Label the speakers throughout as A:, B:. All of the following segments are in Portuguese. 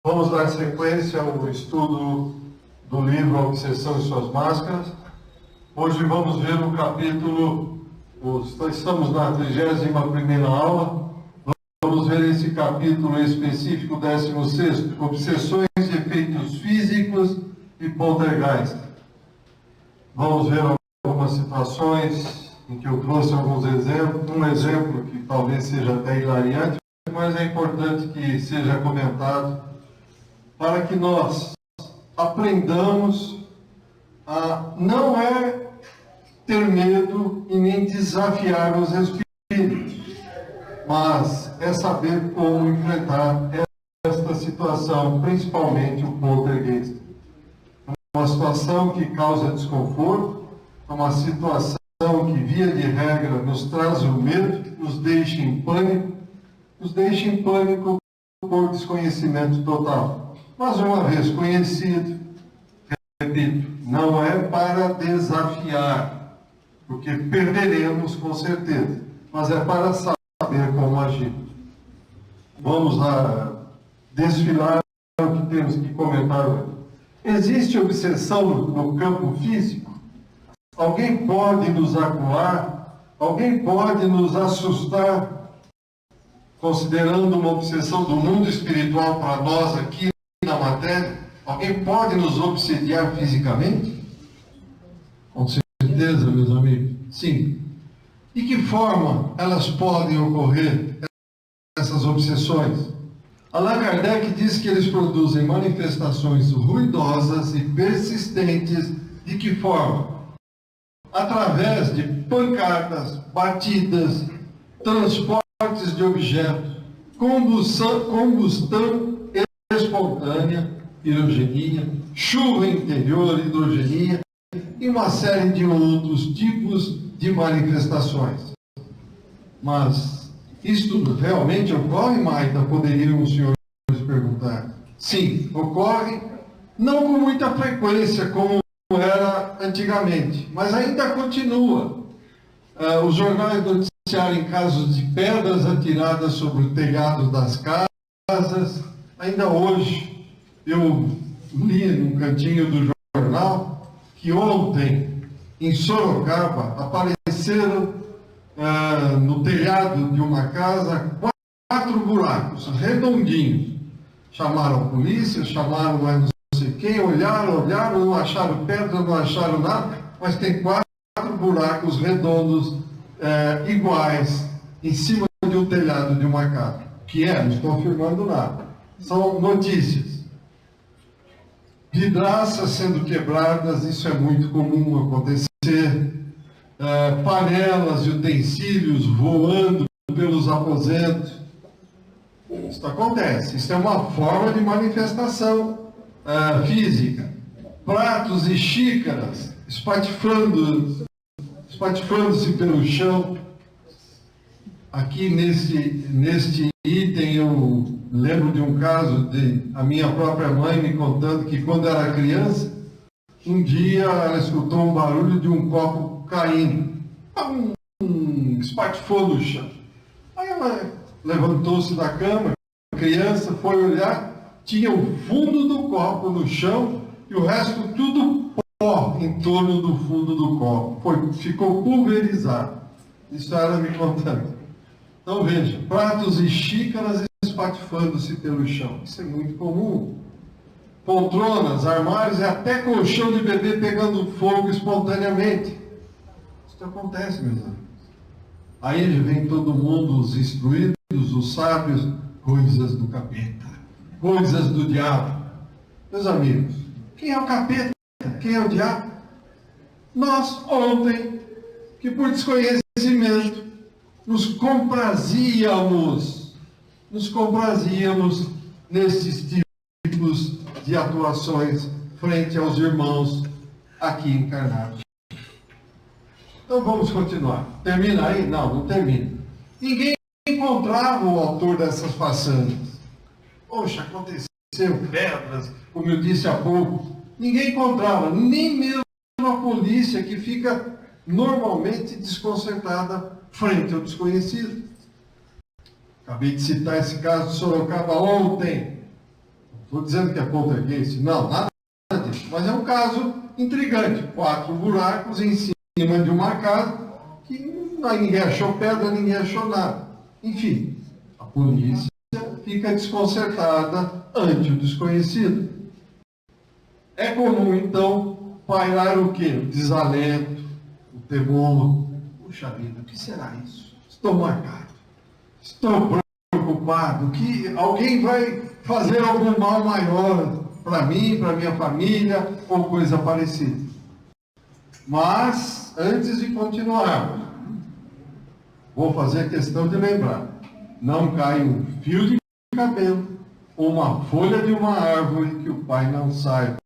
A: Vamos dar sequência ao estudo do livro A Obsessão e Suas Máscaras. Hoje vamos ver o capítulo, estamos na 31ª aula, vamos ver esse capítulo específico, 16º, Obsessões de Efeitos Físicos e Poltergeist. Vamos ver algumas situações em que eu trouxe alguns exemplos, um exemplo que talvez seja até hilariante, mas é importante que seja comentado para que nós aprendamos a não ter medo e nem desafiar os espíritos, mas é saber como enfrentar esta situação, principalmente o poltergeist. Uma situação que causa desconforto, uma situação que, via de regra, nos traz o medo, nos deixa em pânico por desconhecimento total. Mas uma vez conhecido, repito, não é para desafiar, porque perderemos com certeza, mas é para saber como agir. Vamos lá desfilar o que temos que comentar hoje. Existe obsessão no campo físico? Alguém pode nos acuar? Alguém pode nos assustar? Considerando uma obsessão do mundo espiritual para nós aqui na matéria, alguém pode nos obsediar fisicamente? Com certeza, meus amigos, sim. De que forma elas podem ocorrer, essas obsessões? Allan Kardec diz que eles produzem manifestações ruidosas e persistentes. De que forma? Através de pancadas, batidas, transportes de objetos, combustão espontânea, pirogenia, chuva interior, hidrogenia e uma série de outros tipos de manifestações. Mas isto realmente ocorre, Maita? Poderiam os senhores perguntar. Sim, ocorre, não com muita frequência como era antigamente, mas ainda continua. Os jornais noticiaram casos de pedras atiradas sobre o telhado das casas. Ainda hoje, eu li num cantinho do jornal que ontem, em Sorocaba, apareceram no telhado de uma casa 4 buracos redondinhos. Chamaram a polícia, chamaram não sei quem, olharam, não acharam pedra, não acharam nada, mas tem 4 buracos redondos iguais em cima de um telhado de uma casa. Que não estou afirmando nada. São notícias. Vidraças sendo quebradas, isso é muito comum acontecer. Panelas e utensílios voando pelos aposentos. Isso acontece. Isso é uma forma de manifestação física. Pratos e xícaras espatifando-se pelo chão. Aqui neste item eu lembro de um caso de a minha própria mãe me contando que quando era criança, um dia ela escutou um barulho de um copo caindo. Espatifou no chão. Aí ela levantou-se da cama, a criança foi olhar, tinha o fundo do copo no chão e o resto tudo pó em torno do fundo do copo. Ficou pulverizado. Isso ela me contando. Então veja, pratos e xícaras espatifando-se pelo chão. Isso é muito comum. Poltronas, armários e até colchão de bebê pegando fogo espontaneamente. Isso acontece, meus amigos. Aí vem todo mundo, os instruídos, os sábios, coisas do capeta, coisas do diabo. Meus amigos, quem é o capeta? Quem é o diabo? Nós, ontem, que por desconhecimento, nos comprazíamos nesses tipos de atuações frente aos irmãos aqui encarnados. Então vamos continuar. Termina aí? Não termina. Ninguém encontrava o autor dessas façanhas. Poxa, aconteceu pedras, como eu disse há pouco. Ninguém encontrava, nem mesmo a polícia, que fica normalmente desconcertada frente ao desconhecido. Acabei de citar esse caso de Sorocaba ontem. Estou dizendo que é poltergeist? Não, nada disso. Mas é um caso intrigante. 4 buracos em cima de uma casa que ninguém achou pedra, ninguém achou nada. Enfim, a polícia fica desconcertada ante o desconhecido. É comum, então, pairar o quê? O desalento, o temor. Puxa vida, o que será isso? Estou marcado. Estou preocupado que alguém vai fazer algum mal maior para mim, para minha família, ou coisa parecida. Mas, antes de continuar, vou fazer questão de lembrar, não cai um fio de cabelo ou uma folha de uma árvore que o Pai não saiba.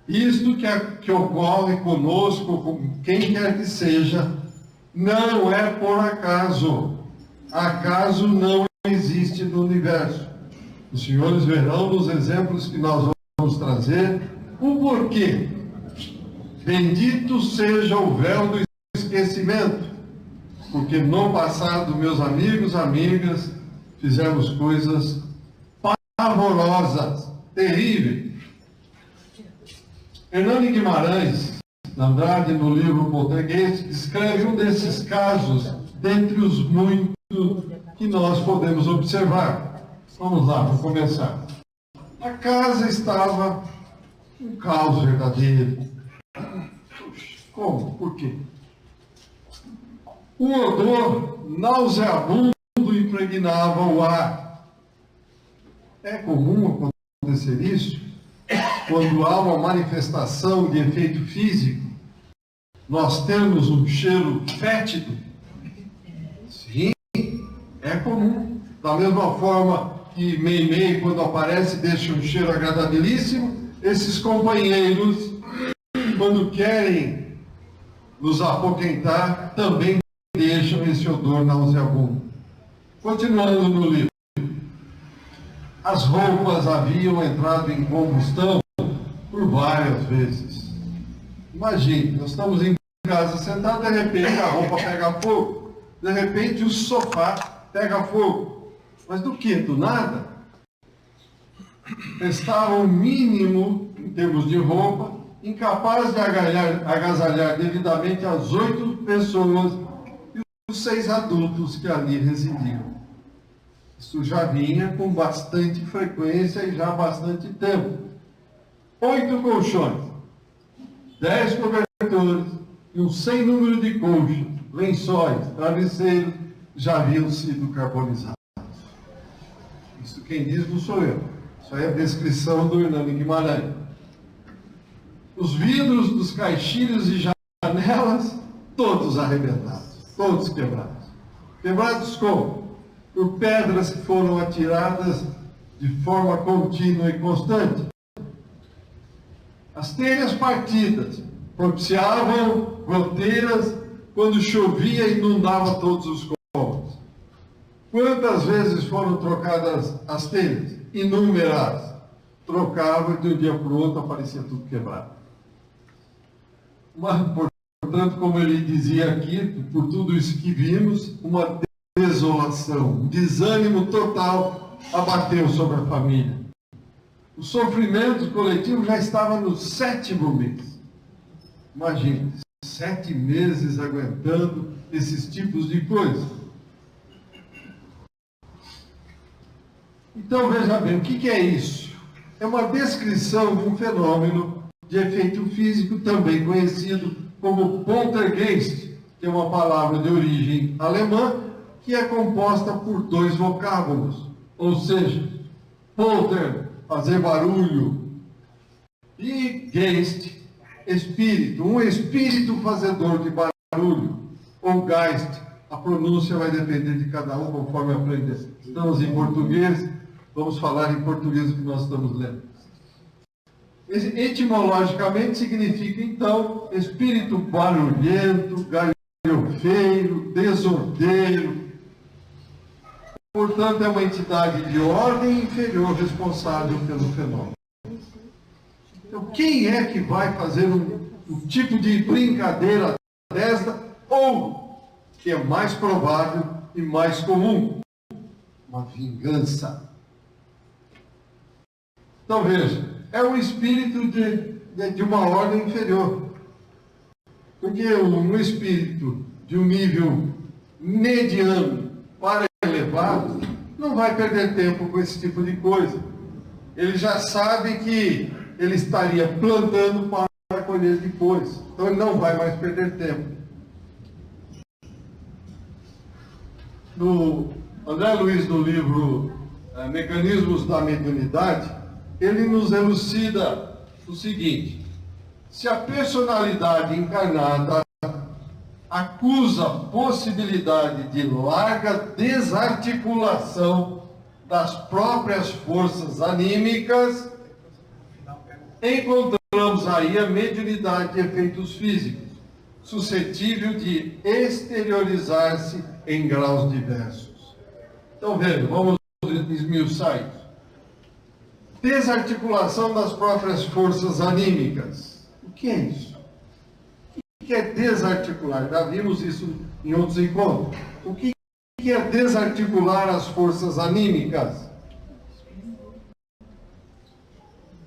A: Isto que ocorre conosco, com quem quer que seja, não é por acaso. Acaso não existe no universo. Os senhores verão nos exemplos que nós vamos trazer o porquê. Bendito seja o véu do esquecimento, porque no passado, meus amigos, amigas, fizemos coisas pavorosas, terríveis. Hernani Guimarães Andrade, no livro Poltergeist, descreve um desses casos, dentre os muitos que nós podemos observar. Vamos lá, vou começar. A casa estava um caos verdadeiro. Como? Por quê? O odor nauseabundo impregnava o ar. É comum acontecer isso quando há uma manifestação de efeito físico. Nós temos um cheiro fétido. Sim, é comum. Da mesma forma que Meimei, quando aparece, deixa um cheiro agradabilíssimo, esses companheiros, quando querem nos apoquentar, também deixam esse odor nauseabundo. Continuando no livro. As roupas haviam entrado em combustão por várias vezes. Imagine, nós estamos em casa sentados, de repente a roupa pega fogo, de repente o sofá pega fogo. Mas do que? Do nada? Estava o mínimo, em termos de roupa, incapaz de agasalhar devidamente as 8 pessoas e os 6 adultos que ali residiam. Isso já vinha com bastante frequência e já há bastante tempo. 8 colchões, 10 cobertores e um sem número de colchas, lençóis, travesseiros já haviam sido carbonizados. Isso quem diz não sou eu. Isso aí é a descrição do Hernani Guimarães. Os vidros dos caixilhos e janelas, todos arrebentados, todos quebrados. Quebrados como? Por pedras que foram atiradas de forma contínua e constante. As telhas partidas propiciavam goteiras quando chovia e inundava todos os cômodos. Quantas vezes foram trocadas as telhas? Inúmeras. Trocava e de um dia para o outro aparecia tudo quebrado. Mas, portanto, como ele dizia aqui, por tudo isso que vimos, uma desolação, um desânimo total abateu sobre a família. O sofrimento coletivo já estava no 7º mês. Imagina, 7 meses aguentando esses tipos de coisa. Então veja bem, o que é isso? É uma descrição de um fenômeno de efeito físico também conhecido como poltergeist, que é uma palavra de origem alemã, que é composta por 2 vocábulos, ou seja, polter, fazer barulho, e geist, espírito, um espírito fazedor de barulho, ou geist, a pronúncia vai depender de cada um conforme aprender. Estamos em português, vamos falar em português o que nós estamos lendo. Etimologicamente significa, então, espírito barulhento, galhofeiro, desordeiro. Portanto, é uma entidade de ordem inferior responsável pelo fenômeno. Então, quem é que vai fazer um tipo de brincadeira desta, ou, que é mais provável e mais comum, uma vingança? Então veja, é um espírito de uma ordem inferior. Porque um espírito de um nível mediano para elevado não vai perder tempo com esse tipo de coisa. Ele já sabe que ele estaria plantando para colher depois. Então ele não vai mais perder tempo. No André Luiz, no livro Mecanismos da Mediunidade, ele nos elucida o seguinte: se a personalidade encarnada acusa a possibilidade de larga desarticulação das próprias forças anímicas, encontramos aí a mediunidade de efeitos físicos, suscetível de exteriorizar-se em graus diversos. Então, veja, vamos esmiuçar isso. Desarticulação das próprias forças anímicas. O que é isso? O que é desarticular? Já vimos isso em outros encontros. O que é desarticular as forças anímicas?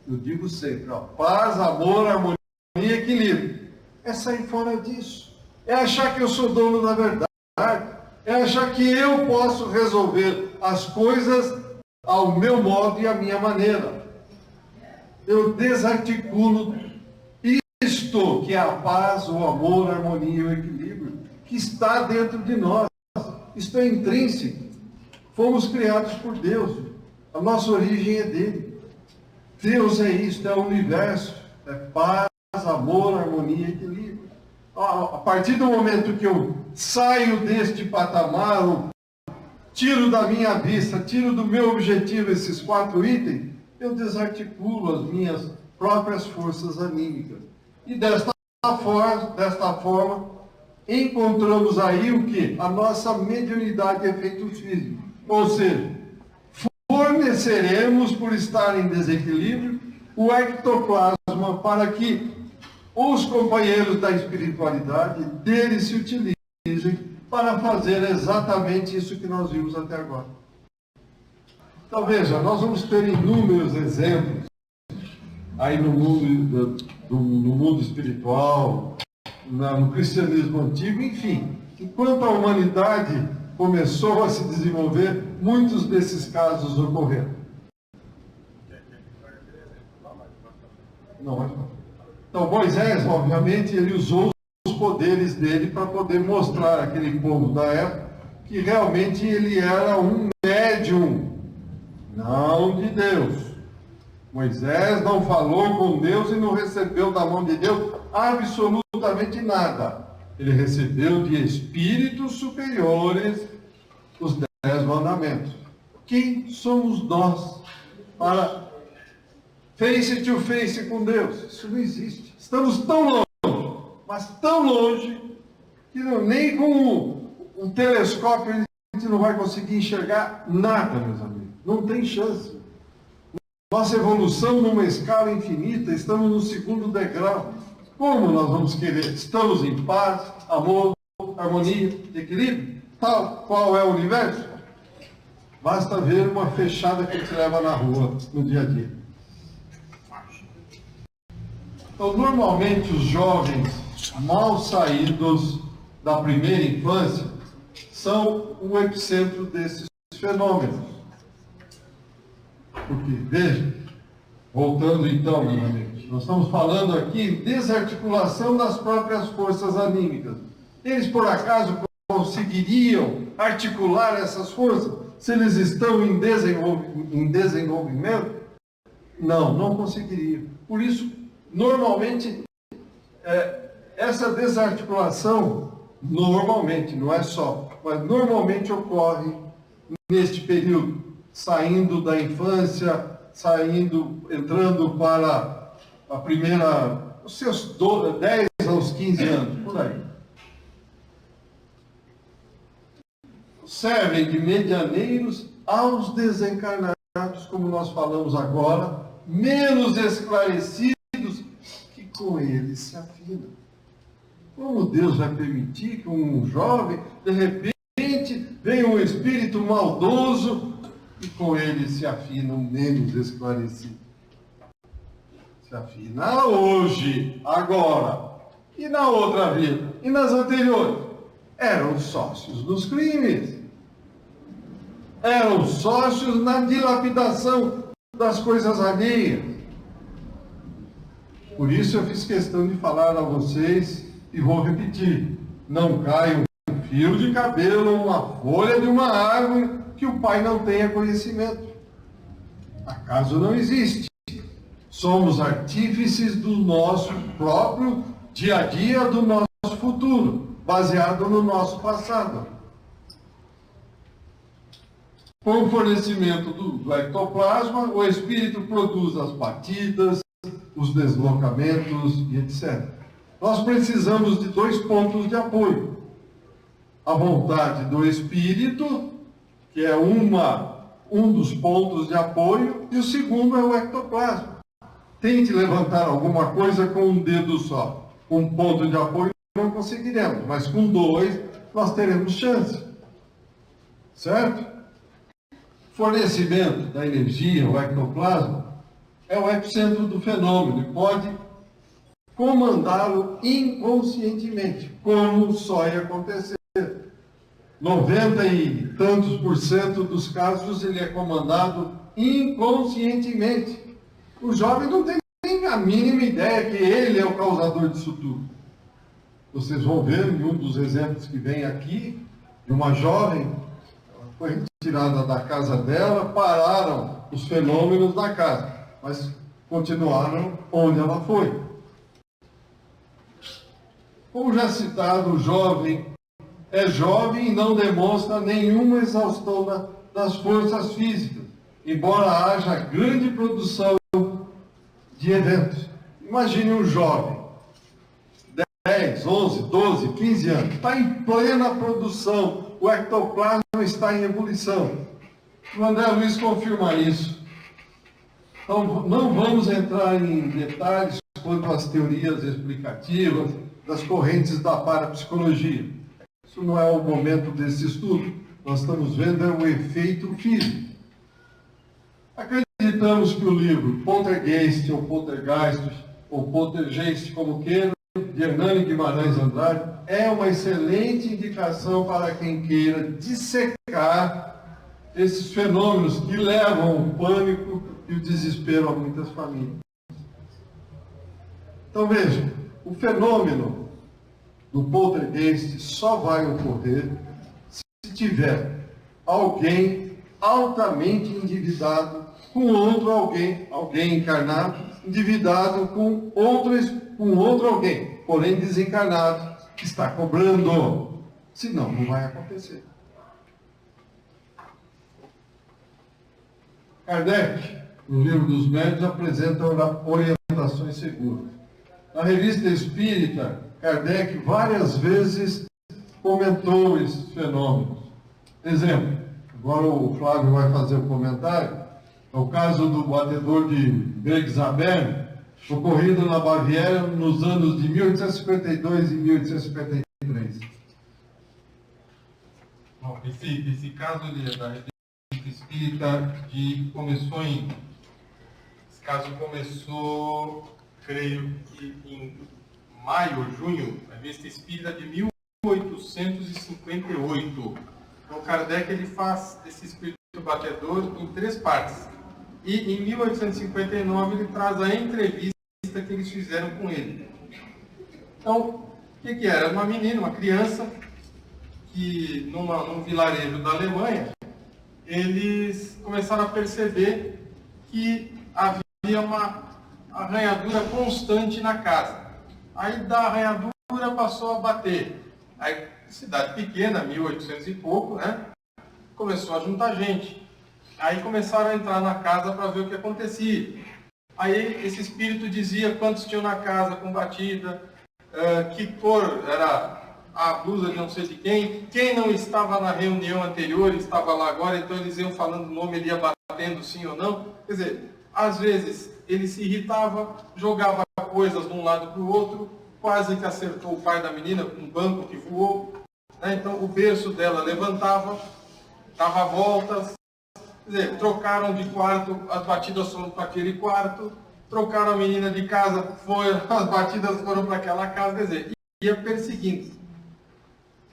A: Eu digo sempre, ó, paz, amor, harmonia e equilíbrio. É sair fora disso. É achar que eu sou dono da verdade. É achar que eu posso resolver as coisas ao meu modo e à minha maneira. Eu desarticulo isto que é a paz, o amor, a harmonia e o equilíbrio, que está dentro de nós. Isto é intrínseco. Fomos criados por Deus. A nossa origem é dele. Deus é isto, é o universo. É paz, amor, harmonia e equilíbrio. A partir do momento que eu saio deste patamar, eu tiro da minha vista, tiro do meu objetivo esses 4 itens, eu desarticulo as minhas próprias forças anímicas. E desta forma, encontramos aí o que? A nossa mediunidade de efeitos físicos. Ou seja, forneceremos, por estar em desequilíbrio, o ectoplasma para que os companheiros da espiritualidade dele se utilizem para fazer exatamente isso que nós vimos até agora. Então veja, nós vamos ter inúmeros exemplos aí no mundo espiritual, no cristianismo antigo, enfim. Enquanto a humanidade começou a se desenvolver, muitos desses casos ocorreram. Não, então Moisés, obviamente, ele usou os poderes dele para poder mostrar àquele povo da época que realmente ele era um médium, não de Deus. Moisés não falou com Deus e não recebeu da mão de Deus absolutamente nada. Ele recebeu de espíritos superiores os 10 mandamentos. Quem somos nós para face to face com Deus? Isso não existe. Estamos tão longe, mas tão longe, que nem com um telescópio a gente não vai conseguir enxergar nada, meus amigos. Não tem chance. Nossa evolução numa escala infinita, estamos no 2º degrau. Como nós vamos querer? Estamos em paz, amor, harmonia, equilíbrio? Tal qual é o universo? Basta ver uma fechada que te leva na rua, no dia a dia. Então, normalmente, os jovens mal saídos da primeira infância são o epicentro desses fenômenos. Porque, veja, voltando então, meus amigos, nós estamos falando aqui em desarticulação das próprias forças anímicas. Eles, por acaso, conseguiriam articular essas forças se eles estão em desenvolvimento? Não, não conseguiriam. Por isso, normalmente, essa desarticulação, normalmente, não é só, mas normalmente ocorre neste período, saindo da infância, entrando para a primeira, os seus 10 aos 15 anos, por aí. Servem de medianeiros aos desencarnados, como nós falamos agora, menos esclarecidos, que com eles se afinam. Como Deus vai permitir que um jovem, de repente, venha um espírito maldoso e com ele se afinam menos esclarecidos? se afina hoje, agora, e na outra vida, e nas anteriores. Eram sócios dos crimes. Eram sócios na dilapidação das coisas alheias. Por isso eu fiz questão de falar a vocês, e vou repetir, não cai um fio de cabelo ou uma folha de uma árvore que o pai não tenha conhecimento. Acaso não existe. Somos artífices do nosso próprio dia a dia, do nosso futuro, baseado no nosso passado. Com o fornecimento do ectoplasma, o espírito produz as batidas, os deslocamentos e etc. Nós precisamos de 2 pontos de apoio. A vontade do espírito, que é um dos pontos de apoio, e o segundo é o ectoplasma. Tente levantar alguma coisa com um dedo só. Com um ponto de apoio não conseguiremos, mas com 2 nós teremos chance. Certo? Fornecimento da energia, o ectoplasma, é o epicentro do fenômeno e pode comandá-lo inconscientemente, como só ia acontecer. 90 e tantos % dos casos ele é comandado inconscientemente. O jovem não tem nem a mínima ideia que ele é o causador disso tudo. Vocês vão ver em um dos exemplos que vem aqui, de uma jovem, ela foi retirada da casa dela, pararam os fenômenos na casa, mas continuaram onde ela foi. Como já citado, o jovem é jovem e não demonstra nenhuma exaustão das forças físicas, embora haja grande produção de eventos. Imagine um jovem, 10, 11, 12, 15 anos, está em plena produção, o ectoplasma está em ebulição. O André Luiz confirma isso. Então, não vamos entrar em detalhes quanto às teorias explicativas das correntes da parapsicologia. Isso não é o momento desse estudo. Nós estamos vendo o efeito físico. Acreditamos que o livro Poltergeist, ou Poltergeist, ou Poltergeist, como queiram, de Hernani Guimarães Andrade, é uma excelente indicação para quem queira dissecar esses fenômenos que levam o pânico e o desespero a muitas famílias. Então vejam, o fenômeno do poltergeist só vai ocorrer se tiver alguém altamente endividado com outro alguém encarnado, endividado com outro alguém, porém desencarnado, que está cobrando. Senão, não vai acontecer. Kardec, no livro dos médiuns, apresenta orientações seguras. Na revista Espírita, Kardec várias vezes comentou esses fenômenos. Exemplo, agora o Flávio vai fazer o comentário, é o caso do batedor de Bergzaberg, ocorrido na Baviera nos anos de 1852 e 1853.
B: Bom, esse caso da revista Espírita esse caso começou, creio que em maio ou junho, a revista Espírita de 1858. Então Kardec ele faz esse espírito batedor em 3 partes. E em 1859 ele traz a entrevista que eles fizeram com ele. Então, o que era? Uma menina, uma criança, que num vilarejo da Alemanha, eles começaram a perceber que havia uma arranhadura constante na casa. Aí da arranhadura passou a bater. Aí, cidade pequena, 1800 e pouco, né? Começou a juntar gente. Aí começaram a entrar na casa para ver o que acontecia. Aí esse espírito dizia quantos tinham na casa com batida, que cor era a blusa de não sei de quem não estava na reunião anterior estava lá agora, então eles iam falando o nome, ele ia batendo sim ou não. Quer dizer, às vezes ele se irritava, jogava coisas de um lado para o outro, quase que acertou o pai da menina com um banco que voou, né? Então o berço dela levantava, dava voltas. Quer dizer, trocaram de quarto, as batidas foram para aquele quarto, trocaram a menina de casa, as batidas foram para aquela casa, quer dizer, ia perseguindo.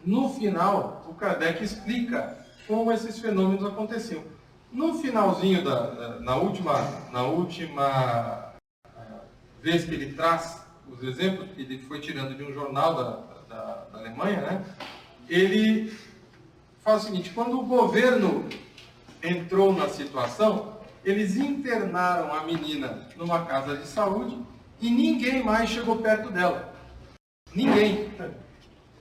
B: No final, o Kardec explica como esses fenômenos aconteciam. No finalzinho, na última vez que ele traz os exemplos, que ele foi tirando de um jornal da Alemanha, né? Ele faz o seguinte: quando o governo entrou na situação, eles internaram a menina numa casa de saúde e ninguém mais chegou perto dela. Ninguém.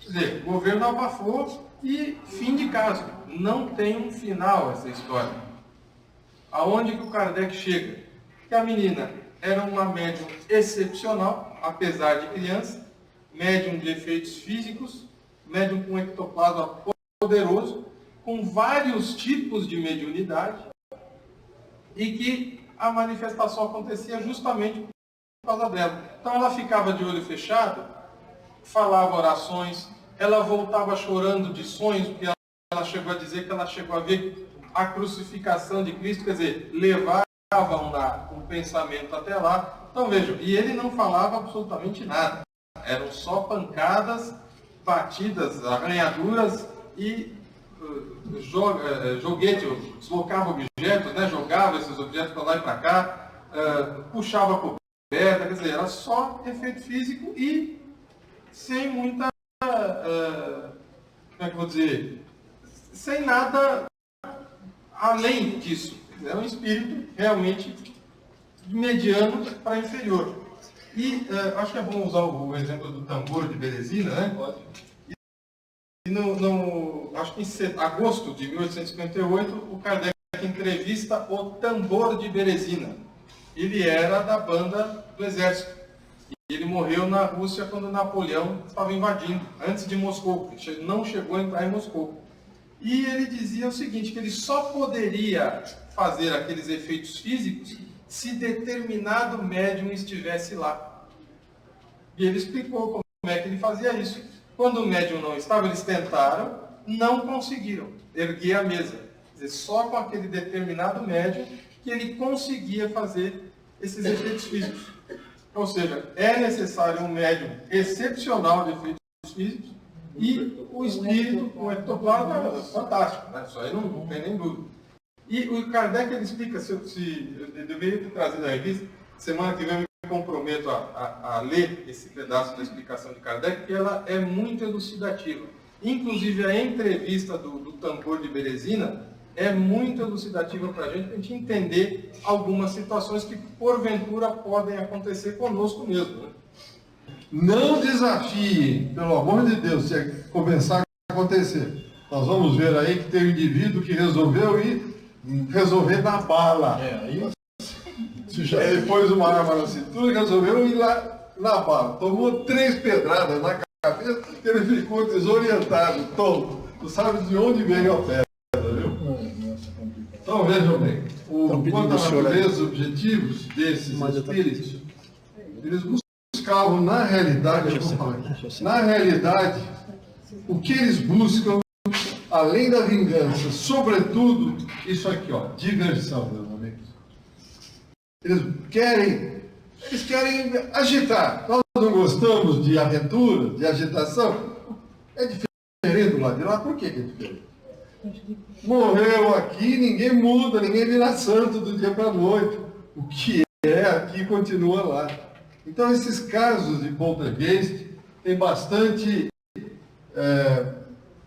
B: Quer dizer, o governo abafou e fim de caso. Não tem um final essa história. Aonde que o Kardec chega? Que a menina era uma médium excepcional, apesar de criança, médium de efeitos físicos, médium com ectoplasma poderoso, com vários tipos de mediunidade, e que a manifestação acontecia justamente por causa dela. Então ela ficava de olho fechado, falava orações, ela voltava chorando de sonhos, porque ela chegou a dizer que ela chegou a ver a crucificação de Cristo, quer dizer, levavam o pensamento até lá. Então vejam, e ele não falava absolutamente nada, eram só pancadas, batidas, arranhaduras e joguete, deslocava objetos, né? Jogava esses objetos para lá e para cá, puxava a coberta, quer dizer, era só efeito físico e sem muita, como é que eu vou dizer, sem nada além disso. É um espírito realmente mediano para inferior. E acho que é bom usar o exemplo do tambor de Berezina, né? Pode. E acho que em agosto de 1858, o Kardec entrevista o Tambor de Berezina. Ele era da banda do exército. E ele morreu na Rússia quando Napoleão estava invadindo, antes de Moscou. Ele não chegou a entrar em Moscou. E ele dizia o seguinte, que ele só poderia fazer aqueles efeitos físicos se determinado médium estivesse lá. E ele explicou como é que ele fazia isso. Quando o médium não estava, eles tentaram, não conseguiram erguer a mesa. Quer dizer, só com aquele determinado médium que ele conseguia fazer esses efeitos físicos. Ou seja, é necessário um médium excepcional de efeitos físicos e o espírito, o ectoplasma, é fantástico, né? Isso aí não tem nem dúvida. E o Kardec ele explica, eu deveria ter trazido a revista, semana que vem eu me comprometo a ler esse pedaço da explicação de Kardec, porque ela é muito elucidativa. Inclusive a entrevista do Tambor de Berezina é muito elucidativa para a gente entender algumas situações que porventura podem acontecer conosco mesmo, né?
A: Não desafie, pelo amor de Deus, se começar a acontecer. Nós vamos ver aí que tem um indivíduo que resolveu resolver na bala. Ele pôs uma arma na cintura e resolveu ir lá na bala. Tomou 3 pedradas na cabeça e ele ficou desorientado, tonto. Não sabe de onde veio a pedra, viu? Então vejam bem, quanto à natureza, os objetivos desses espíritos, eles buscavam na realidade, o que eles buscam, além da vingança, sobretudo, isso aqui, ó, diversão, meus amigos. Eles querem agitar. Nós não gostamos de aventura, de agitação. É diferente do lado de lá. Por que é diferente? Morreu aqui, ninguém muda, ninguém vira santo do dia para a noite. O que é aqui continua lá. Então, esses casos de poltergeist tem bastante...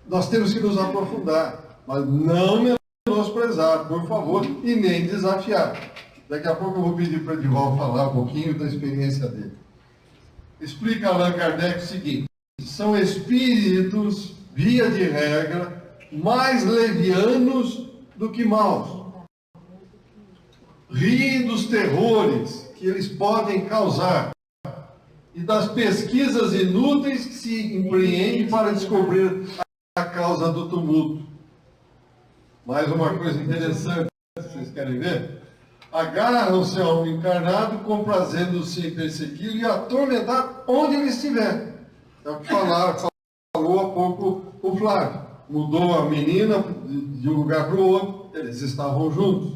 A: nós temos que nos aprofundar, mas não menosprezar, por favor, e nem desafiar. Daqui a pouco eu vou pedir para o Edivaldo falar um pouquinho da experiência dele. Explica Allan Kardec o seguinte: são espíritos, via de regra, mais levianos do que maus. Riem dos terrores que eles podem causar e das pesquisas inúteis que se empreendem para descobrir a causa do tumulto. Mais uma coisa interessante, vocês querem ver? Agarram-se ao encarnado, comprazendo-se em persegui-lo e atormentar onde ele estiver. É o que falou há pouco o Flávio. Mudou a menina de um lugar para o outro, eles estavam juntos.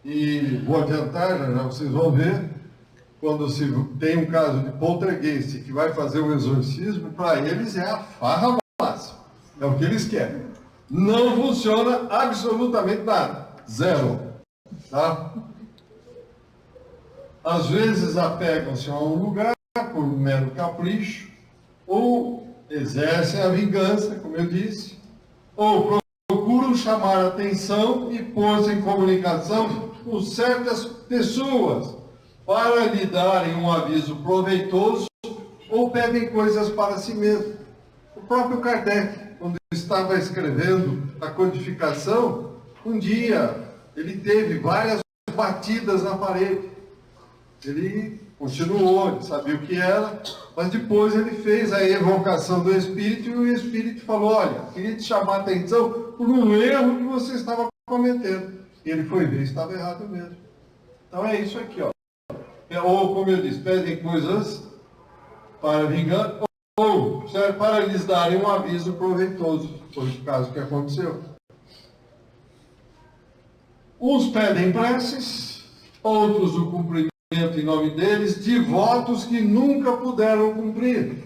A: E vou adiantar, já vocês vão ver, quando se tem um caso de poltergeist que vai fazer um exorcismo, para eles é a farra máxima. É o que eles querem. Não funciona absolutamente nada. Zero. Tá? Às vezes apegam-se a um lugar por um mero capricho, ou exercem a vingança, como eu disse, ou procuram chamar a atenção e pôr-se em comunicação com certas pessoas para lhe darem um aviso proveitoso ou pedem coisas para si mesmo. O próprio Kardec, quando estava escrevendo a codificação, um dia ele teve várias batidas na parede. Ele continuou, ele sabia o que era, mas depois ele fez a evocação do Espírito e o Espírito falou, olha, queria te chamar a atenção por um erro que você estava cometendo. E ele foi ver, estava errado mesmo. Então é isso aqui, ó. Ou, como eu disse, pedem coisas para vingar, ou serve para lhes darem um aviso proveitoso, foi o caso que aconteceu. Uns pedem preces, outros o cumprimento em nome deles de votos que nunca puderam cumprir.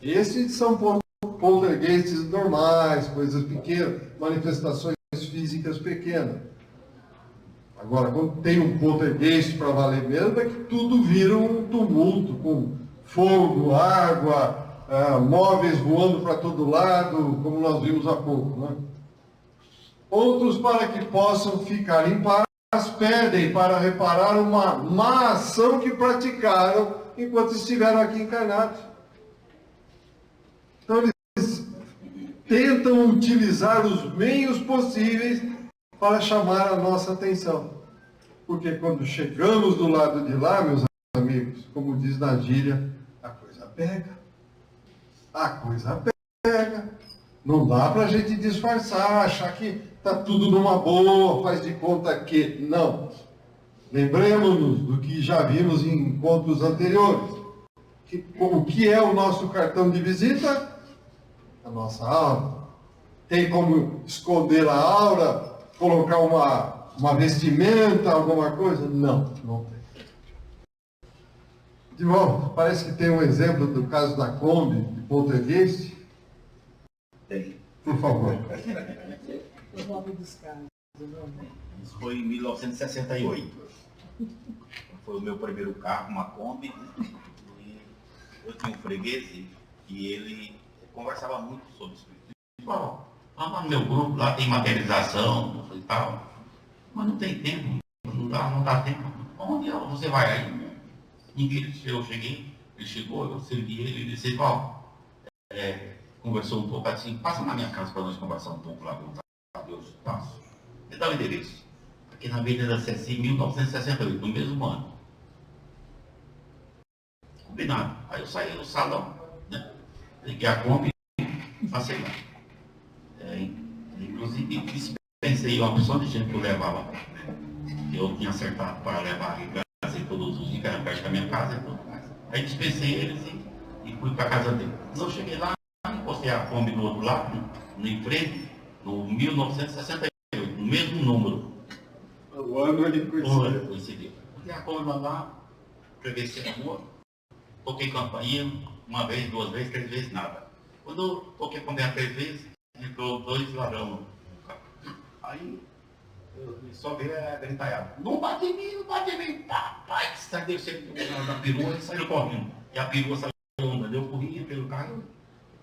A: Esses são poltergeists normais, coisas pequenas, manifestações físicas pequenas. Agora, quando tem um poltergeist para valer mesmo, é que tudo vira um tumulto, com fogo, água, móveis voando para todo lado, como nós vimos há pouco, né? Outros, para que possam ficar em paz, pedem para reparar uma má ação que praticaram enquanto estiveram aqui encarnados. Então eles tentam utilizar os meios possíveis para chamar a nossa atenção. Porque quando chegamos do lado de lá, meus amigos, como diz na gíria, a coisa pega. A coisa pega. Não dá para a gente disfarçar, achar que está tudo numa boa, faz de conta que... Não. Lembremos-nos do que já vimos em encontros anteriores. O que é o nosso cartão de visita? A nossa alma. Tem como esconder a aura, colocar uma vestimenta, alguma coisa? Não, não tem. De volta, parece que tem um exemplo do caso da Kombi, de poltergeist.
C: Tem.
A: Por favor.
D: O nome dos caras.
C: Isso foi em 1968. Foi o meu primeiro carro, uma Kombi. E eu tinha um freguês e ele conversava muito sobre isso. Vamos no meu grupo, lá tem materialização e tal. Mas não tem tempo, não dá tempo. Onde você vai aí? Ninguém, eu cheguei, ele chegou, eu servi ele disse, conversou um pouco assim, passa na minha casa para nós conversar um pouco lá, Deus, passo. Me dá o endereço. Aqui na Avenida Ceci, 1968, no mesmo ano. Combinado. Aí eu saí do salão, né? Liguei a Kombi, passei lá. Inclusive, dispensei uma opção de gente que eu levava. Eu tinha acertado para levar em casa e todos os dias, que era perto da minha casa e tudo mais. Aí dispensei eles e fui para a casa dele. Quando eu cheguei lá, postei a Kombi do outro lado, no emprego, no 1968, no mesmo número.
A: O ano ele
C: coincidiu. Postei a Kombi lá, atravessei a rua, toquei campainha, uma vez, duas vezes, três vezes, nada. Quando eu toquei a campainha 3 vezes, entrou 2 ladrões. Aí eu só vi a gritaiada. Não bate em mim, não bate em mim. Pai, sai descendo da perua e saiu correndo. E a perua saiu andando. Eu corria pelo carro,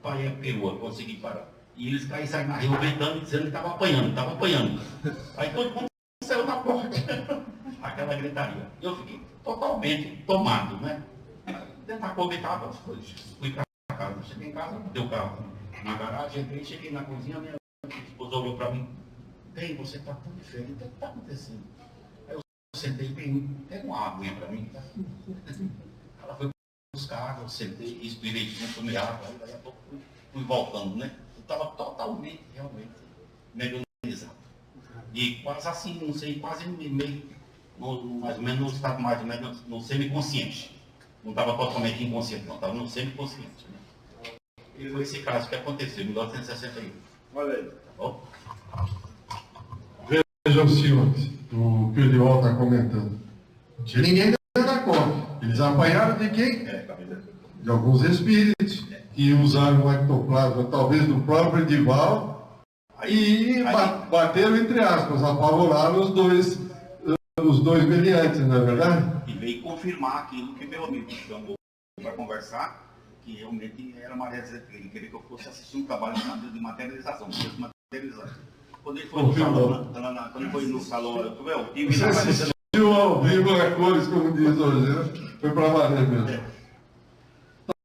C: parei a perua, consegui parar. E eles saíram na rua gritando e dizendo que estava apanhando. Aí todo mundo saiu da porta. Aquela gritaria. Eu fiquei totalmente tomado, né? Tentar comentar, fui para casa. Cheguei em casa, botei o carro na garagem, entrei, cheguei na cozinha, minha esposa olhou para mim. Bem, você está tão diferente, o que está acontecendo? Aí eu sentei bem, pega uma aguinha para mim. Tá? Ela foi buscar água, eu sentei, inspirei junto, tomei água, aí daí a pouco fui voltando, né? Eu estava totalmente, realmente, medianizado. E quase assim, não sei, quase meio, mais ou menos no estado mais ou menos no semiconsciente. Não estava totalmente inconsciente, não, estava no semiconsciente. Né? E foi esse caso que aconteceu em 1961.
A: Olha aí.
C: Tá bom?
A: Vejam, senhores, o Pirdiol está comentando. Não tinha ninguém dentro da cova. Eles apanharam de quem? De alguns espíritos que usaram o ectoplasma, talvez do próprio Edival, e bateram, entre aspas, apavoraram os dois meliantes, não é verdade?
C: E veio confirmar aquilo que meu amigo chamou para conversar, que realmente era uma reserva, ele queria que eu fosse assistir um trabalho de materialização, de materializar. Quando ele foi no salão, quando ele foi no salão, eu tive
A: Você assistiu ao vivo a cores, como diz hoje, né? Foi para valer mesmo.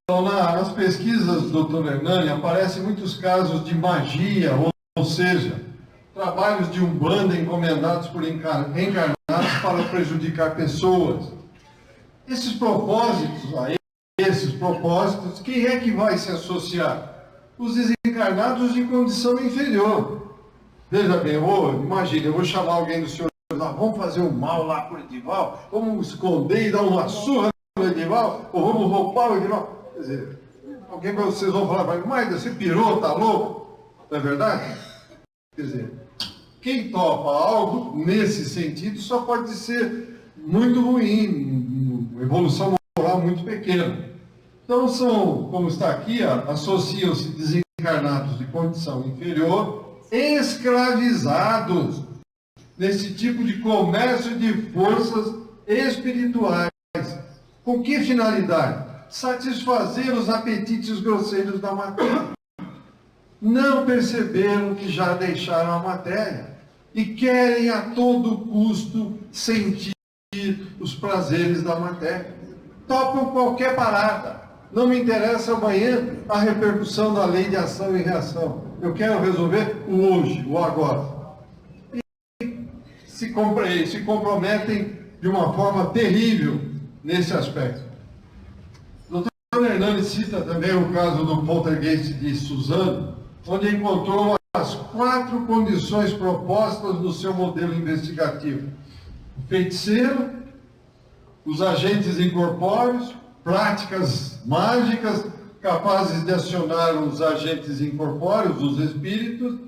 A: Então, nas pesquisas do Dr. Hernani, aparecem muitos casos de magia, ou seja, trabalhos de umbanda encomendados por encarnados para prejudicar pessoas. Esses propósitos, quem é que vai se associar? Os desencarnados de condição inferior. Veja bem, imagine, eu vou chamar alguém do senhor, vamos fazer um mal lá por Edival, vamos esconder e dar uma surra no Edival, ou vamos roubar o Edival. Quer dizer, vocês vão falar, mas você pirou, tá louco? Não é verdade? Quer dizer, quem topa algo nesse sentido só pode ser muito ruim, uma evolução moral muito pequena. Então são, como está aqui, associam-se desencarnados de condição inferior, escravizados nesse tipo de comércio de forças espirituais. Com que finalidade? Satisfazer os apetites grosseiros da matéria. Não perceberam que já deixaram a matéria e querem a todo custo sentir os prazeres da matéria. Topam qualquer parada. Não me interessa amanhã a repercussão da lei de ação e reação. Eu quero resolver o hoje, o agora. E se comprometem de uma forma terrível nesse aspecto. O Dr. Hernani cita também o caso do poltergeist de Suzano, onde encontrou as 4 condições propostas no seu modelo investigativo: o feiticeiro, os agentes incorpóreos, práticas mágicas capazes de acionar os agentes incorpóreos, os espíritos,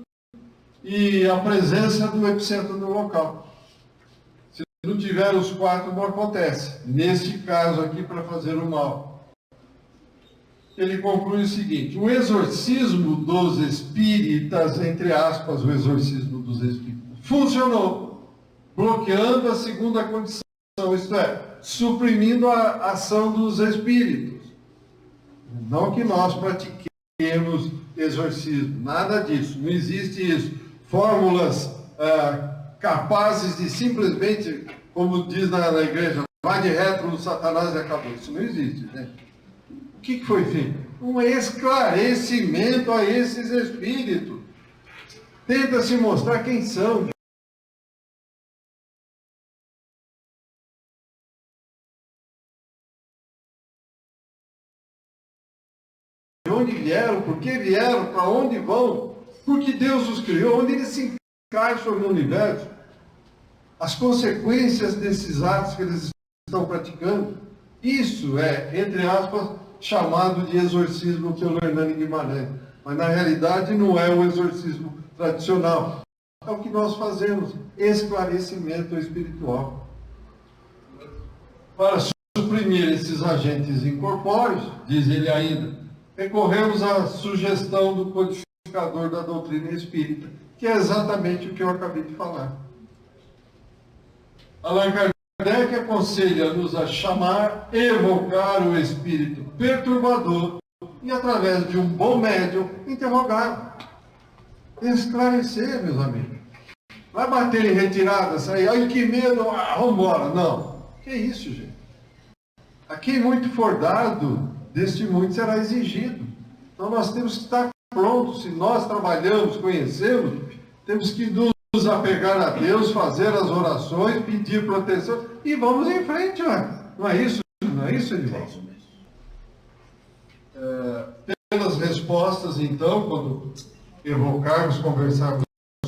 A: e a presença do epicentro no local. Se não tiver os 4, não acontece. Neste caso aqui, para fazer o mal. Ele conclui o seguinte: o exorcismo dos espíritas, entre aspas, o exorcismo dos espíritas, funcionou, bloqueando a segunda condição, isto é, suprimindo a ação dos espíritos. Não que nós pratiquemos exorcismo, nada disso, não existe isso. Fórmulas capazes de simplesmente, como diz na igreja, vai de retro no Satanás e acabou. Isso não existe, né? O que foi feito? Um esclarecimento a esses espíritos. Tenta-se mostrar quem são. De onde vieram, por que vieram, para onde vão, porque Deus os criou, onde eles se encaixam no universo, as consequências desses atos que eles estão praticando. Isso é, entre aspas, chamado de exorcismo pelo Hernani Guimarães. Mas na realidade não é o exorcismo tradicional. É o que nós fazemos, esclarecimento espiritual. Para suprimir esses agentes incorpóreos, diz ele ainda, recorremos à sugestão do codificador da doutrina espírita, que é exatamente o que eu acabei de falar. Allan Kardec aconselha-nos a chamar, evocar o espírito perturbador e, através de um bom médium, interrogar, esclarecer, meus amigos. Vai bater em retirada, sair, ai que medo, vamos embora. Não. Que isso, gente? A quem muito for dado, deste muito será exigido. Então nós temos que estar prontos. Se nós trabalhamos, conhecemos, temos que nos apegar a Deus, fazer as orações, pedir proteção e vamos em frente, ué. Não é isso? Não é isso, Edivaldo? Pelas respostas, então, quando evocarmos, conversarmos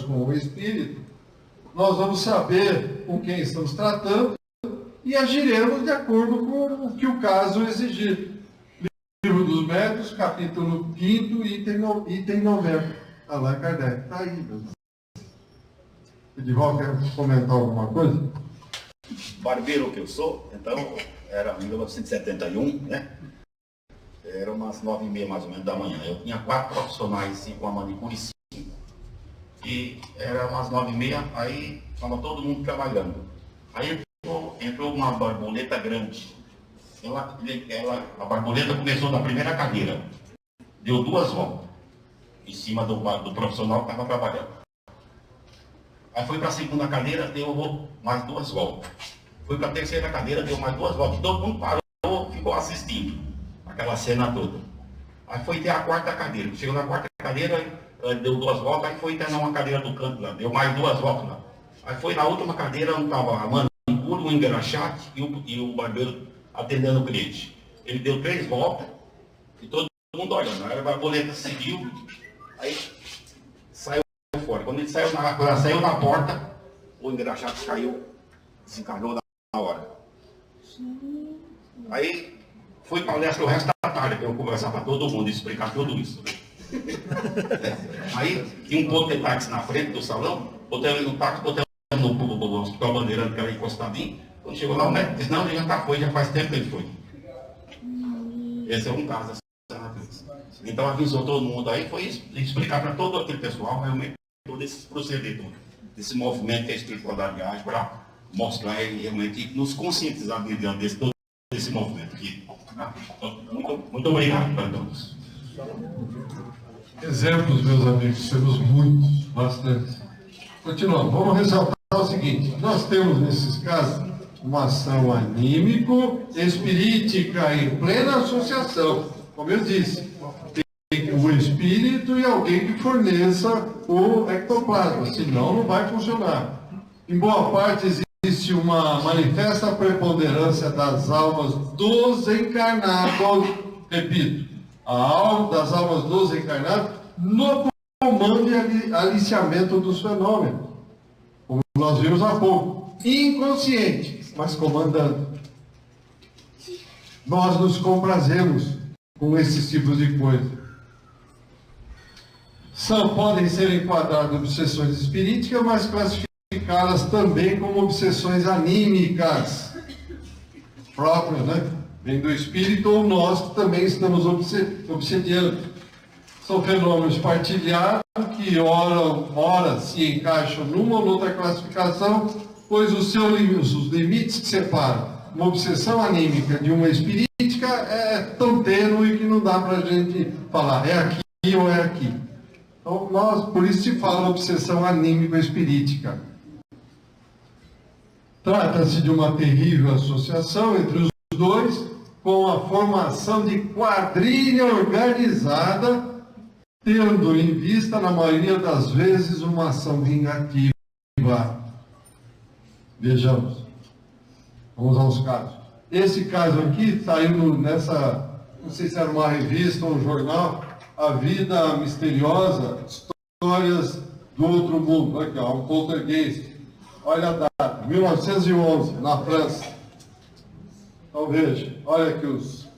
A: com o Espírito, nós vamos saber com quem estamos tratando e agiremos de acordo com o que o caso exigir. Livro dos Médiuns, capítulo 5º, item 90. Allan Kardec. Está aí, meu Deus. Edival, quer comentar alguma coisa?
E: Barbeiro que eu sou, então, era em 1971, né? Era umas 9h30 mais ou menos da manhã. Eu tinha 4 profissionais, 5 a manicure e 5. E era umas 9h30, aí estava todo mundo trabalhando. Aí entrou uma borboleta grande. A borboleta começou da primeira cadeira, deu 2 voltas em cima do profissional que estava trabalhando. Aí foi para a segunda cadeira, deu mais 2 voltas. Foi para a terceira cadeira, deu mais 2 voltas. Todo mundo parou, ficou assistindo aquela cena toda. Aí foi ter a quarta cadeira. Chegou na quarta cadeira, deu 2 voltas, aí foi ter uma cadeira do canto lá, deu mais 2 voltas lá. Aí foi na última cadeira onde estava a manicure, o engraxate e o barbeiro atendendo o cliente. Ele deu 3 voltas e todo mundo olhando. Aí a borboleta seguiu, aí saiu fora. Quando ele saiu na porta, o engraxate caiu, desencarnou na hora. Aí foi palestra o resto da tarde, para eu conversar para todo mundo, explicar tudo isso. Aí tinha um ponto de táxi na frente do salão, botei ele no táxi, botei ele no Hospital Bandeirante, que era encostadinho. Quando chegou lá, o médico disse, não, ele já faz tempo que ele foi. Esse é um caso. Então avisou todo mundo aí, foi explicar para todo aquele pessoal realmente todo esse procedimento, desse movimento que a espiritualidade age para mostrar e realmente nos conscientizar diante todo esse movimento aqui. Muito obrigado para todos.
A: Exemplos, meus amigos, temos muitos, bastante. Continuando, vamos ressaltar o seguinte: nós temos nesses casos uma ação anímico-espirítica em plena associação. Como eu disse, tem o espírito e alguém que forneça o ectoplasma, senão não vai funcionar. Em boa parte existe uma manifesta preponderância das almas dos encarnados, repito, a alma das almas dos encarnados no comando e aliciamento dos fenômenos, como nós vimos há pouco, inconsciente, mas comandando. Nós nos comprazemos com esses tipos de coisa. Podem ser enquadradas obsessões espiríticas, mas classificadas também como obsessões anímicas próprias, né? Vem do espírito, ou nós que também estamos obsediando. São fenômenos partilhados que ora se encaixam numa ou noutra classificação, pois os limites que separam uma obsessão anímica de uma espirítica é tão tênue que não dá para a gente falar é aqui ou é aqui. Então, por isso se fala obsessão anímico-espirítica. Trata-se de uma terrível associação entre os dois, com a formação de quadrilha organizada, tendo em vista, na maioria das vezes, uma ação vingativa. Vejamos. Vamos aos casos. Esse caso aqui saiu nessa, não sei se era uma revista ou um jornal, A Vida Misteriosa, Histórias do Outro Mundo. Aqui, ó, um poltergeist. Olha a data, 1911, na França. Então veja, olha aqui os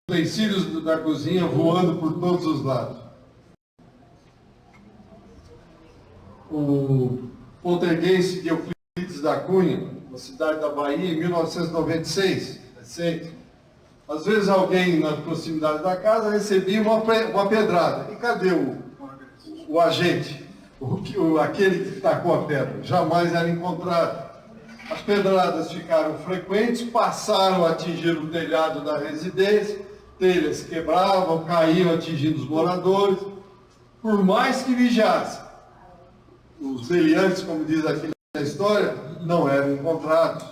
A: utensílios da cozinha voando por todos os lados. O poltergeist de Euclides da Cunha, na cidade da Bahia, em 1996, recente. Às vezes alguém na proximidade da casa recebia uma pedrada. E cadê o agente? Aquele que tacou a pedra? Jamais era encontrado. As pedradas ficaram frequentes, passaram a atingir o telhado da residência, telhas quebravam, caíam atingindo os moradores. Por mais que vigiassem, os deliantes, como diz aqui na história, não eram encontrados.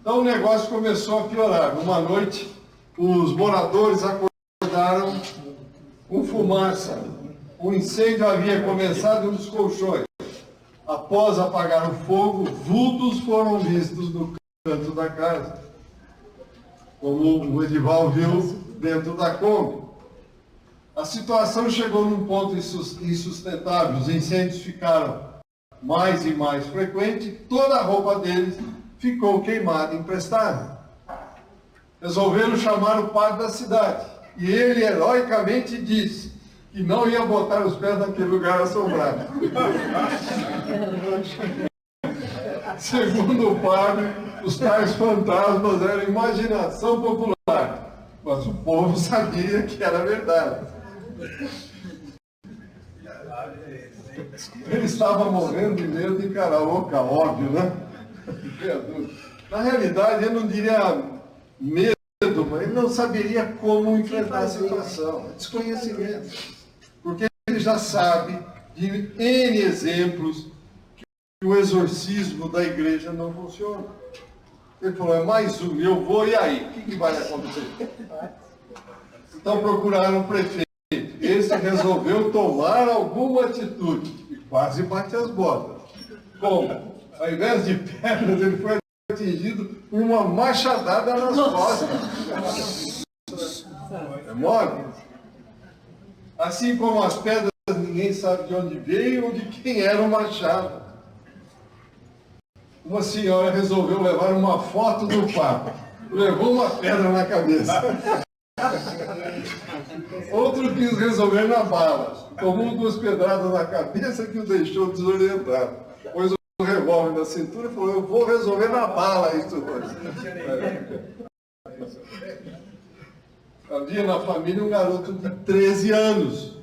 A: Então o negócio começou a piorar. Numa noite, os moradores acordaram com fumaça. O incêndio havia começado nos colchões. Após apagar o fogo, vultos foram vistos no canto da casa, como o Edival viu dentro da Kombi. A situação chegou num ponto insustentável. Os incêndios ficaram mais e mais frequentes. Toda a roupa deles ficou queimada e emprestada. Resolveram chamar o padre da cidade. E ele heroicamente disse: que não ia botar os pés naquele lugar assombrado. Segundo o padre, os tais fantasmas eram imaginação popular, mas o povo sabia que era verdade. Ele estava morrendo de medo de encarar o Oca, óbvio, né? Na realidade, eu não diria medo, mas ele não saberia como enfrentar a situação. Desconhecimento. Porque ele já sabe de N exemplos que o exorcismo da igreja não funciona. Ele falou, é mais um, eu vou, e aí? O que vai acontecer? Então procuraram o prefeito. Esse resolveu tomar alguma atitude e quase bate as botas. Como? Ao invés de pedras, ele foi atingido por uma machadada nas costas. É mole? Assim como as pedras, ninguém sabe de onde veio ou de quem era o machado. Uma senhora resolveu levar uma foto do Papa. Levou uma pedra na cabeça. Outro quis resolver na bala. Tomou 2 pedradas na cabeça que o deixou desorientado. Pôs o revólver na cintura e falou, eu vou resolver na bala isso hoje. Havia na família um garoto de 13 anos.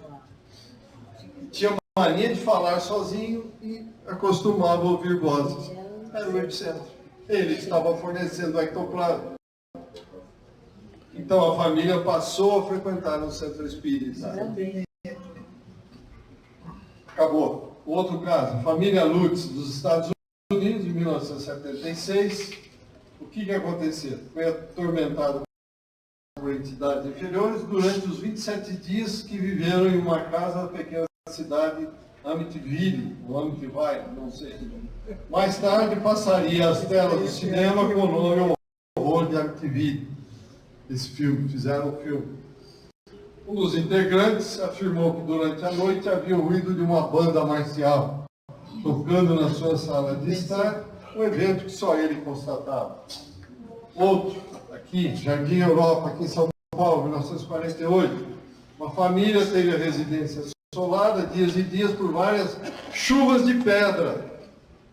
A: Tinha mania de falar sozinho e acostumava a ouvir vozes. Era o epicentro. Ele estava fornecendo ectoplasma. Então a família passou a frequentar o centro espírita. Acabou. Outro caso, a família Lutz, dos Estados Unidos, em 1976. O que aconteceu? Foi atormentado por entidades inferiores durante os 27 dias que viveram em uma casa da pequena cidade Amityville, ou Amityville, não sei. Mais tarde passaria às telas do cinema com o nome Horror de Amityville. Esse filme, fizeram o filme. Um dos integrantes afirmou que durante a noite havia o ruído de uma banda marcial tocando na sua sala de estar, um evento que só ele constatava. Outro, aqui, Jardim Europa, aqui em São Paulo, 1948, uma família teve a residência assolada dias e dias por várias chuvas de pedra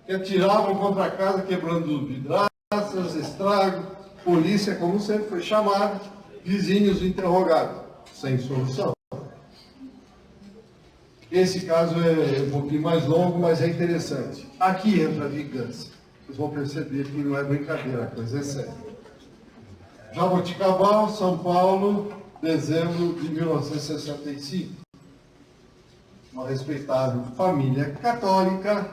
A: que atiravam contra a casa, quebrando vidraças, estragos. Polícia, como sempre, foi chamada, vizinhos interrogados, sem solução. Esse caso é um pouquinho mais longo, mas é interessante. Aqui entra a vingança. Vocês vão perceber que não é brincadeira, a coisa é séria. Jaboticabal, São Paulo, dezembro de 1965. Uma respeitável família católica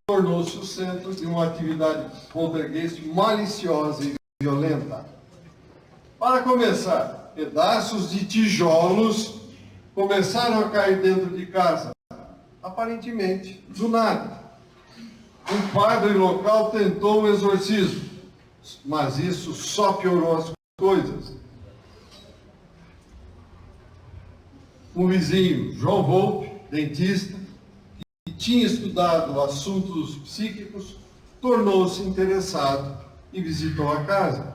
A: tornou-se o centro de uma atividade poltergeist maliciosa e violenta. Para começar, pedaços de tijolos começaram a cair dentro de casa, aparentemente do nada. Um padre local tentou um exorcismo, mas isso só piorou as coisas. Um vizinho, João Volpe, dentista, que tinha estudado assuntos psíquicos, tornou-se interessado e visitou a casa.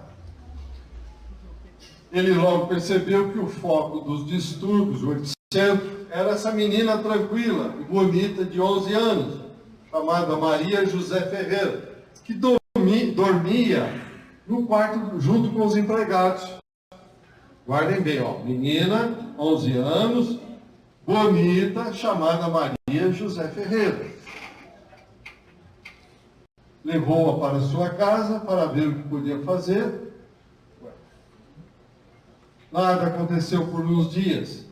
A: Ele logo percebeu que o foco dos distúrbios, o epicentro, era essa menina tranquila e bonita de 11 anos, chamada Maria José Ferreira, que dormia no quarto junto com os empregados. Guardem bem, ó, menina, 11 anos, bonita, chamada Maria José Ferreira. Levou-a para sua casa para ver o que podia fazer. Nada aconteceu por uns dias.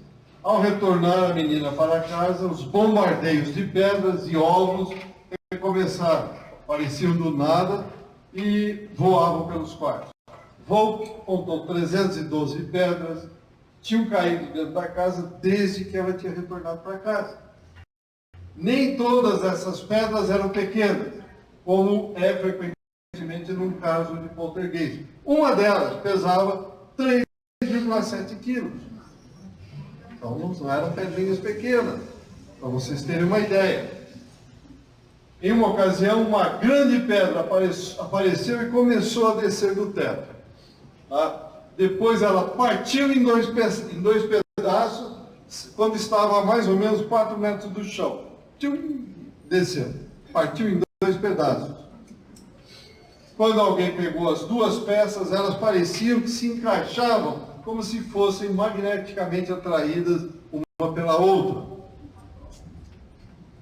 A: Ao retornar a menina para casa, os bombardeios de pedras e ovos recomeçaram. Apareciam do nada e voavam pelos quartos. Volpe contou 312 pedras, tinham caído dentro da casa desde que ela tinha retornado para casa. Nem todas essas pedras eram pequenas, como é frequentemente num caso de poltergeist. Uma delas pesava 3,7 quilos. Então não eram pedrinhas pequenas, para vocês terem uma ideia. Em uma ocasião, uma grande pedra apareceu e começou a descer do teto. Tá? Depois ela partiu em dois pedaços quando estava a mais ou menos 4 metros do chão. Tchum, desceu. Partiu em 2 pedaços. Quando alguém pegou as 2 peças, elas pareciam que se encaixavam como se fossem magneticamente atraídas uma pela outra.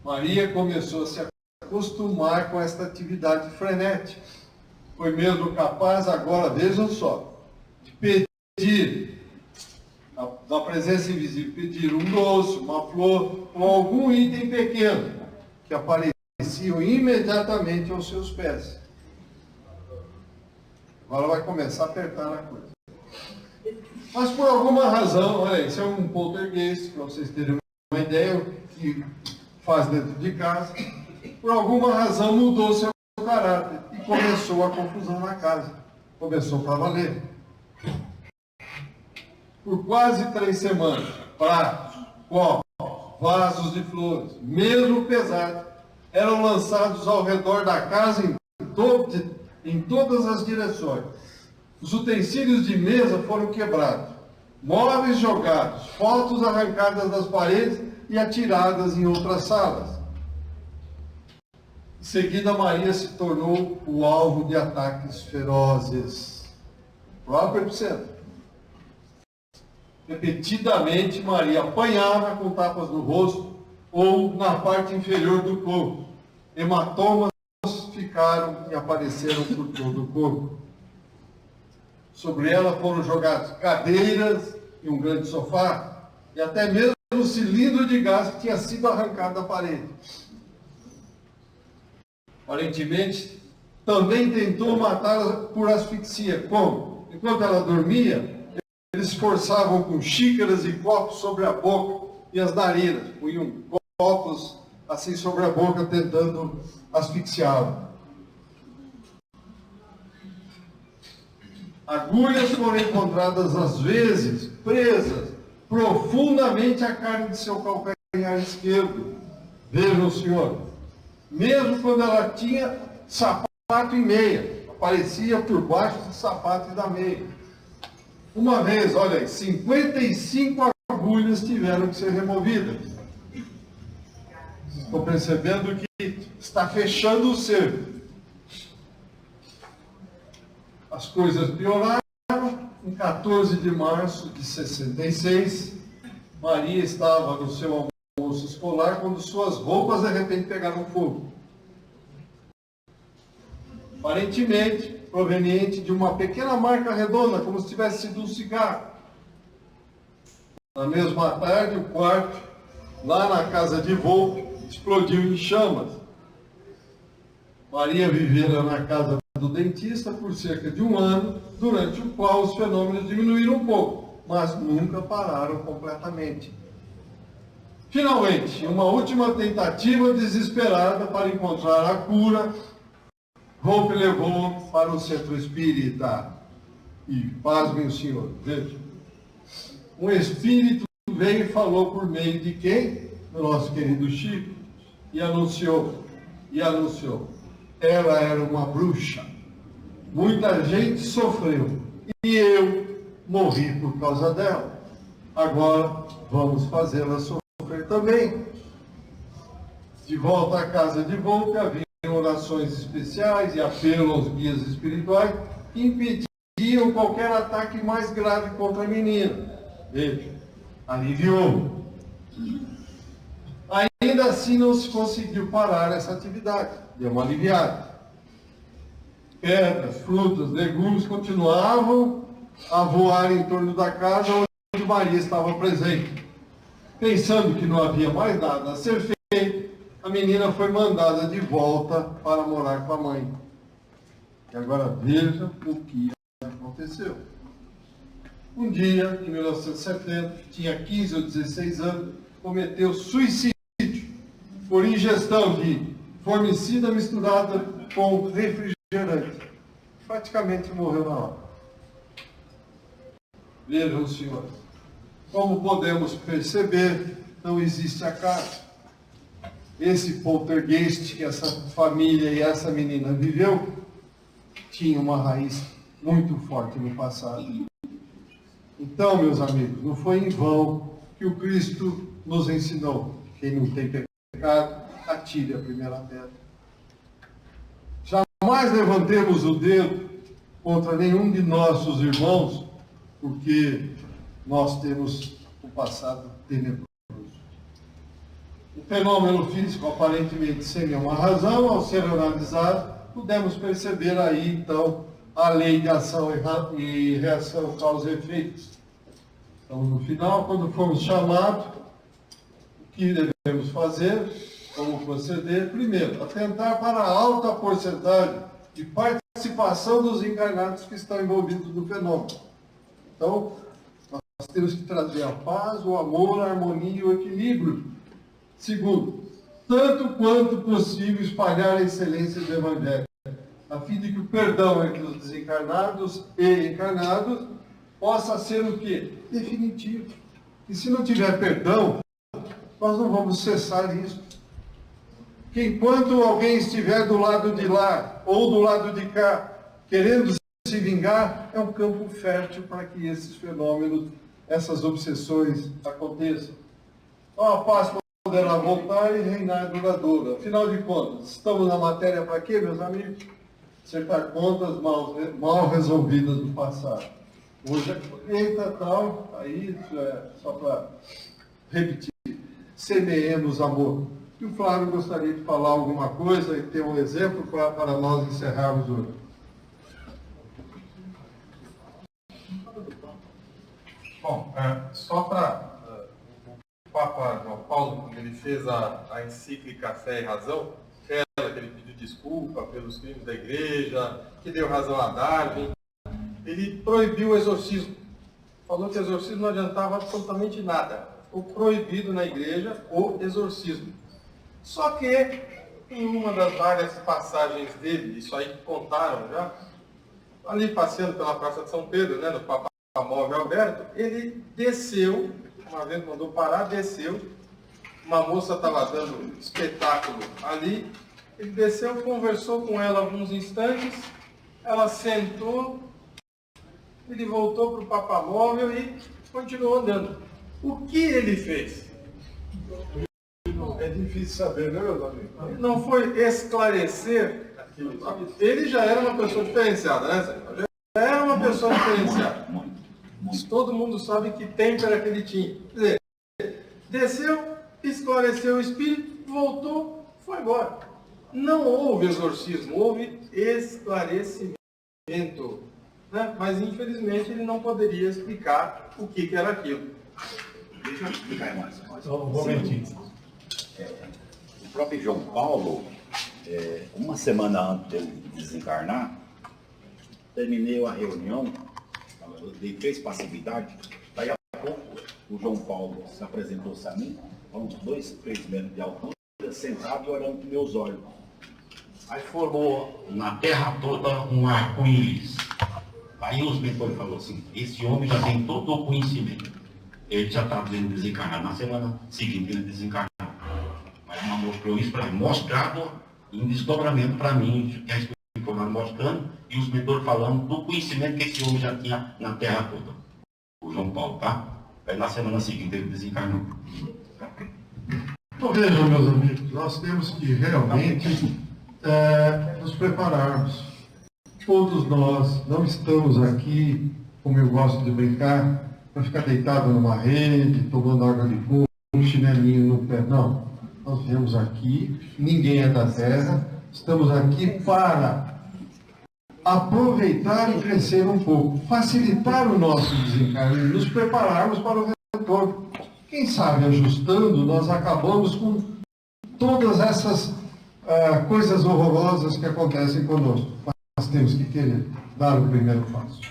A: Maria começou a se acostumar com esta atividade frenética. Foi mesmo capaz, agora, vejam só, de pedir, da presença invisível, pedir um doce, uma flor ou algum item pequeno que apareciam imediatamente aos seus pés. Agora vai começar a apertar a coisa. Mas por alguma razão, olha, isso é um poltergeist, para vocês terem uma ideia, o que faz dentro de casa. Por alguma razão mudou seu caráter e começou a confusão na casa. Começou para valer. Por quase 3 semanas, pratos, copos, vasos de flores, mesmo pesados, eram lançados ao redor da casa em todas as direções. Os utensílios de mesa foram quebrados, móveis jogados, fotos arrancadas das paredes e atiradas em outras salas. Em seguida, Maria se tornou o alvo de ataques ferozes. Próprio epicentro. Repetidamente, Maria apanhava com tapas no rosto ou na parte inferior do corpo. Hematomas ficaram e apareceram por todo o corpo. Sobre ela foram jogadas cadeiras e um grande sofá, e até mesmo um cilindro de gás que tinha sido arrancado da parede. Aparentemente, também tentou matá-la por asfixia. Como? Enquanto ela dormia, eles forçavam com xícaras e copos sobre a boca e as narinas. Punham copos assim sobre a boca, tentando asfixiá-la. Agulhas foram encontradas, às vezes, presas profundamente à carne de seu calcanhar esquerdo. Vejam, senhor, mesmo quando ela tinha sapato e meia, aparecia por baixo do sapato e da meia. Uma vez, olha aí, 55 agulhas tiveram que ser removidas. Estou percebendo que está fechando o cerco. As coisas pioraram. Em 14 de março de 66, Maria estava no seu almoço escolar quando suas roupas de repente pegaram fogo. Aparentemente, proveniente de uma pequena marca redonda, como se tivesse sido um cigarro. Na mesma tarde, o quarto, lá na casa de Volpe, explodiu em chamas. Maria vivera na casa do dentista por cerca de 1 ano, durante o qual os fenômenos diminuíram um pouco, mas nunca pararam completamente. Finalmente, em uma última tentativa desesperada para encontrar a cura, Volpe levou para o centro espírita. E, pasmem o senhor, veja, um espírito veio e falou por meio de quem? Do nosso querido Chico, e anunciou. Ela era uma bruxa. Muita gente sofreu. E eu morri por causa dela. Agora vamos fazê-la sofrer também. De volta à casa de Volpe, havia orações especiais e apelo aos guias espirituais que impediam qualquer ataque mais grave contra a menina. Veja, aliviou. Ainda assim não se conseguiu parar essa atividade. Deu uma aliviada. Pedras, frutas, legumes continuavam a voar em torno da casa onde Maria estava presente. Pensando que não havia mais nada a ser feito, a menina foi mandada de volta para morar com a mãe. E agora veja o que aconteceu. Um dia, em 1970, tinha 15 ou 16 anos, cometeu suicídio por ingestão de formicida misturada com refrigerante. Praticamente morreu na hora. Vejam, senhores, como podemos perceber, não existe acaso. Esse poltergeist que essa família e essa menina viveu tinha uma raiz muito forte no passado. Então, meus amigos, não foi em vão que que o Cristo nos ensinou. Quem não tem pecado, atire a primeira pedra. Jamais levantemos o dedo contra nenhum de nossos irmãos, porque nós temos um passado tenebroso. O fenômeno físico, aparentemente sem nenhuma razão, ao ser analisado, pudemos perceber aí, então, a lei de ação e reação, causa e efeitos. Então, no final, quando formos chamados, o que devemos fazer, como proceder? Primeiro, atentar para a alta porcentagem de participação dos encarnados que estão envolvidos no fenômeno. Então, nós temos que trazer a paz, o amor, a harmonia e o equilíbrio. Segundo, tanto quanto possível espalhar a excelência do Evangelho, a fim de que o perdão entre os desencarnados e encarnados possa ser o quê? Definitivo. E se não tiver perdão, nós não vamos cessar isso. Que enquanto alguém estiver do lado de lá ou do lado de cá, querendo se vingar, é um campo fértil para que esses fenômenos, essas obsessões aconteçam. Então a paz poderá voltar e reinar duradoura. Afinal de contas, estamos na matéria para quê, meus amigos? Acertar contas mal resolvidas do passado. Hoje é colheita tal, aí isso é só para repetir. Semeemos amor. E o Flávio gostaria de falar alguma coisa e ter um exemplo para nós encerrarmos hoje.
B: Bom, só para o Papa João Paulo, quando ele fez a encíclica Fé e Razão, que ele pediu desculpa pelos crimes da igreja, que deu razão a Darwin, ele proibiu o exorcismo. Falou que o exorcismo não adiantava absolutamente nada. Ficou proibido na igreja o exorcismo. Só que, em uma das várias passagens dele, isso aí que contaram já, ali passeando pela Praça de São Pedro, né, no Papa Móvel Alberto, ele desceu, uma vez mandou parar, desceu, uma moça estava dando espetáculo ali, ele desceu, conversou com ela alguns instantes, ela sentou, ele voltou para o Papa Móvel e continuou andando. O que ele fez?
A: É difícil saber, né, meus amigos?
B: Não foi esclarecer aquilo. Ele já era uma pessoa diferenciada, né, Zé? Já era uma pessoa diferenciada. Isso todo mundo sabe que tempera que ele tinha. Quer dizer, desceu, esclareceu o espírito, voltou, foi embora. Não houve exorcismo, houve esclarecimento. Né? Mas, infelizmente, ele não poderia explicar o que era aquilo.
E: Deixa eu explicar mais.
A: Um momentinho.
E: O próprio João Paulo, uma semana antes dele desencarnar, terminei a reunião, eu dei 3 passividades, daí a pouco o João Paulo se apresentou-se a mim, a uns 2, 3 metros de altura, sentado e olhando para meus olhos.
C: Aí formou na terra toda um arco-íris. Aí os mentores falaram assim, esse homem já tem todo o conhecimento. Ele já está desencarnar. Na semana seguinte ele desencarnou. Mas não mostrou isso para mim. Mostrado em desdobramento para mim, que a Espírito mostrando, e os mentores falando do conhecimento que esse homem já tinha na terra toda. O João Paulo, tá? Aí na semana seguinte ele desencarnou.
A: Então vejam, meus amigos, nós temos que realmente nos prepararmos. Todos nós não estamos aqui, como eu gosto de brincar, para ficar deitado numa rede, tomando água de coco, um chinelinho no pé. Não. Nós viemos aqui, ninguém é da terra, estamos aqui para aproveitar e crescer um pouco, facilitar o nosso desencarne, nos prepararmos para o retorno. Quem sabe, ajustando, nós acabamos com todas essas coisas horrorosas que acontecem conosco. Mas temos que querer dar o primeiro passo.